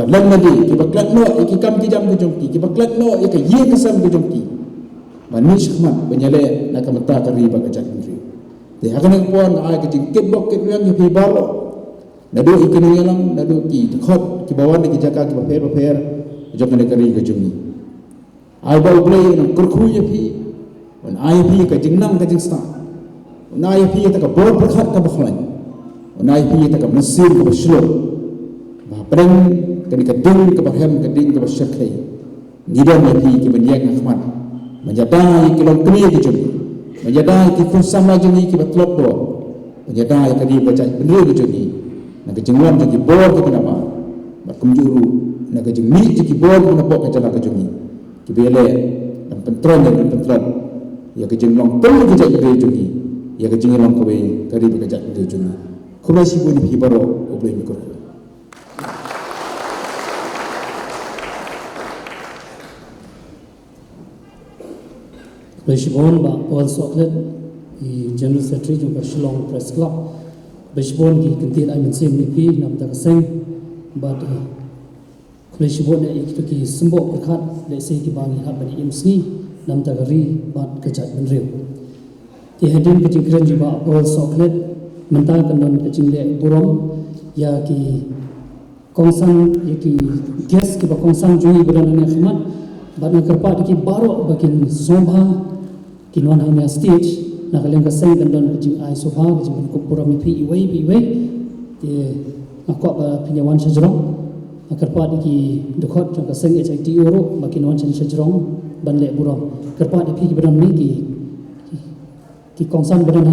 lang madi ki baklat no ki kam ki jam ki jongki ki baklat no ki ye kasam ki jongki manish khman banyale na kamata kari ba kajak ni de hakane pon ai ki jing ke blok ke yang ki balo nadu ikini yalang nadu ki khot ki bawan ki jaka ki paper jokane kari ka jumi ai ba ublei na kurkhu ye phi on ai phi ka jingnam ka jingsta on ai phi ta ka bor prakhat ka bakhlan on ai phi ta ka masir ka bashlo ba preng kani ka ding ka bahem ka ding ka bashakai nidam ye phi ki banyak khman menjadai ki long kni ki jumi menjadai ki khusama jumi ki batlop do menjadai ka di baca bener ki jumi na ka jingwan ki bor ki nama ba kumjuru na ka jingmi ki bor ki na pok ka jala ka jumi ki bele dan pentron dan pentron ya ke jenglong tel ke jak ke jungi ya ke jenglong ko be kari ke jak ke jungi ko ba si bo ni baro oblei mikro Bishbon ba Paul Soklet di General Secretary juga Shillong Press Club Bishbon ki kintit ai min sem ni pi nam ta seng ba Bishbon ne ikto ki sembo berkat le se ki bangi ha bani imsni nam ta gari bat kejat benreu ti hadin ki jingkren jiba Paul Soklet menta kanon ke jingle burom ya ki kongsan ya ki gas ki ba kongsan jui bulan ne khmat bat na kerpa ki baro bakin somba kinuan hanya stage nak kaleng kaseng kanon ke jing ai soba ke jing ko burom pi iwei ti aku ba pinyawan sajrong kerpa ki dokot jang kaseng HIT oro bakin wan chen sajrong ban le burom kerpa di pi badan ni ki kongsan badan